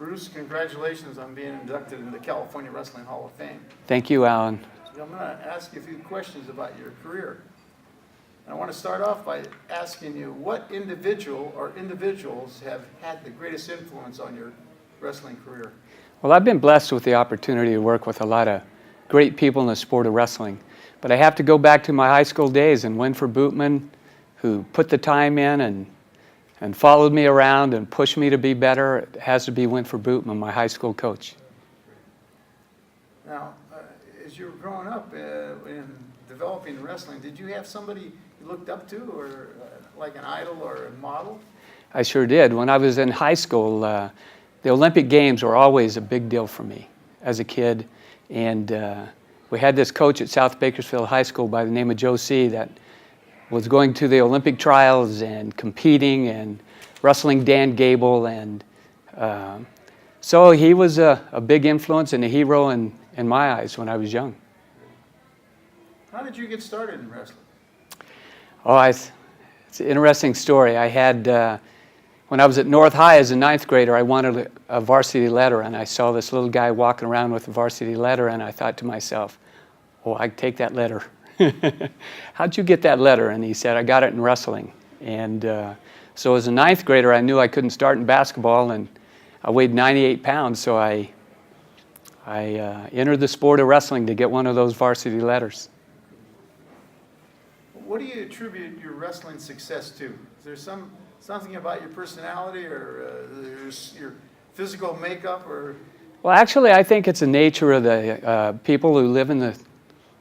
Bruce, congratulations on being inducted into the California Wrestling Hall of Fame. Thank you, Alan. I'm going to ask you a few questions about your career. I want to start off by asking you what individual or individuals have had the greatest influence on your wrestling career? Well, I've been blessed with the opportunity to work with a lot of great people in the sport of wrestling. But I have to go back to my high school days and Winford Bootman, who put the time in and followed me around and pushed me to be better. It has to be Winford Bootman, my high school coach. Now, as you were growing up in developing wrestling, did you have somebody you looked up to, or like an idol or a model? I sure did. When I was in high school, the Olympic Games were always a big deal for me as a kid. And we had this coach at South Bakersfield High School by the name of Joe C. that was going to the Olympic trials and competing and wrestling Dan Gable. And so he was a big influence and a hero in my eyes when I was young. How did you get started in wrestling? Oh, it's an interesting story. I had, when I was at North High as a ninth grader, I wanted a varsity letter, and I saw this little guy walking around with a varsity letter, and I thought to myself, oh, I'd take that letter. How'd you get that letter? And he said, I got it in wrestling. And so as a ninth grader, I knew I couldn't start in basketball, and I weighed 98 pounds, so I entered the sport of wrestling to get one of those varsity letters. What do you attribute your wrestling success to? Is there something about your personality or your physical makeup? Or? Well, actually, I think it's the nature of the people who live in the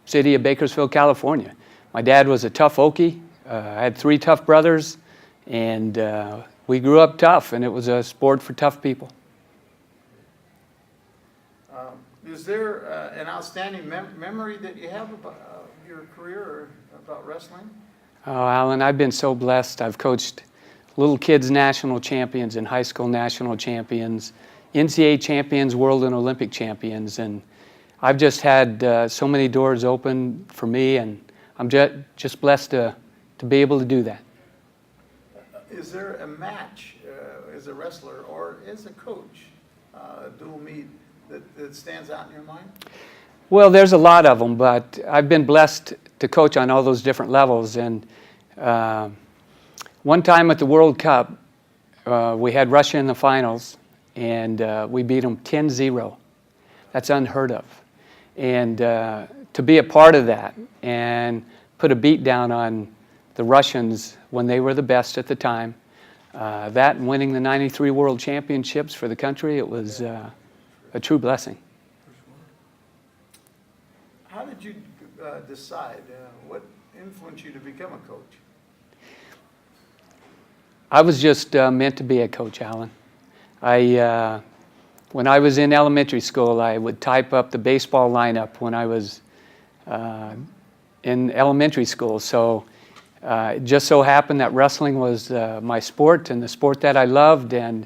city of Bakersfield, California. My dad was a tough Okie. I had 3 tough brothers, and we grew up tough, and it was a sport for tough people. Is there an outstanding memory that you have about your career or about wrestling? Oh, Alan, I've been so blessed. I've coached little kids national champions and high school national champions, NCAA champions, world and Olympic champions, and I've just had so many doors open for me, and I'm just blessed to be able to do that. Is there a match as a wrestler or as a coach, dual meet, that stands out in your mind? Well, there's a lot of them, but I've been blessed to coach on all those different levels. And one time at the World Cup, we had Russia in the finals, and we beat them 10-0. That's unheard of. And to be a part of that and put a beat down on the Russians when they were the best at the time, that and winning the '93 World Championships for the country, it was a true blessing. How did you decide? What influenced you to become a coach? I was just meant to be a coach, Alan. When I was in elementary school, I would type up the baseball lineup when I was in elementary school. So it just so happened that wrestling was my sport and the sport that I loved. And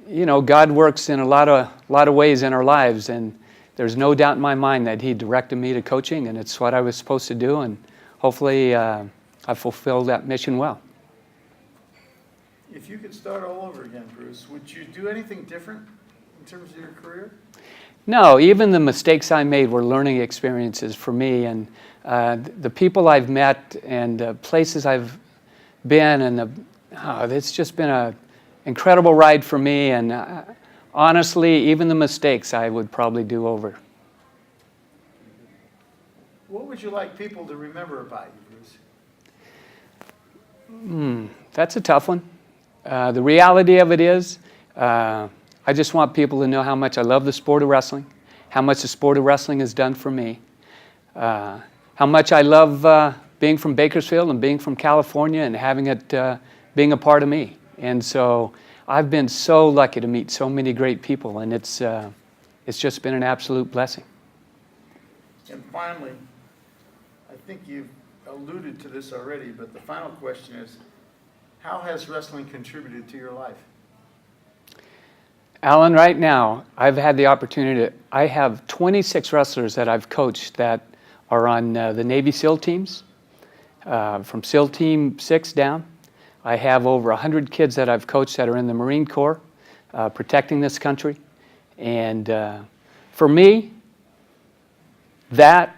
you know, God works in a lot of ways in our lives, and there's no doubt in my mind that He directed me to coaching, and it's what I was supposed to do, and hopefully I fulfilled that mission well. If you could start all over again, Bruce, would you do anything different in terms of your career? No, even the mistakes I made were learning experiences for me, and the people I've met and the places I've been, and it's just been an incredible ride for me, and honestly, even the mistakes I would probably do over. What would you like people to remember about you, Bruce? That's a tough one. The reality of it is, I just want people to know how much I love the sport of wrestling, how much the sport of wrestling has done for me, how much I love being from Bakersfield and being from California and having it being a part of me. And so I've been so lucky to meet so many great people, and it's just been an absolute blessing. And finally, I think you've alluded to this already, but the final question is, how has wrestling contributed to your life? Alan, right now, I've had the opportunity I have 26 wrestlers that I've coached that are on the Navy SEAL teams, from SEAL Team 6 down. I have over 100 kids that I've coached that are in the Marine Corps, protecting this country. And for me, that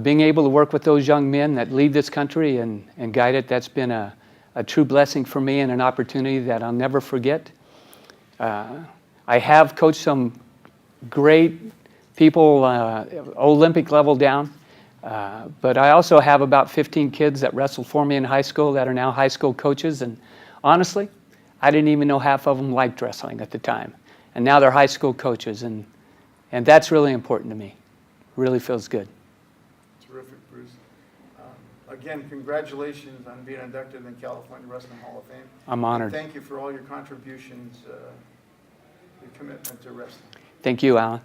being able to work with those young men that lead this country and guide it, that's been a true blessing for me and an opportunity that I'll never forget. I have coached some great people, Olympic level down, but I also have about 15 kids that wrestled for me in high school that are now high school coaches, and honestly, I didn't even know half of them liked wrestling at the time, and now they're high school coaches, and that's really important to me. Really feels good. Terrific, Bruce. Again, congratulations on being inducted in the California Wrestling Hall of Fame. I'm honored. And thank you for all your contributions, your commitment to wrestling. Thank you, Alan.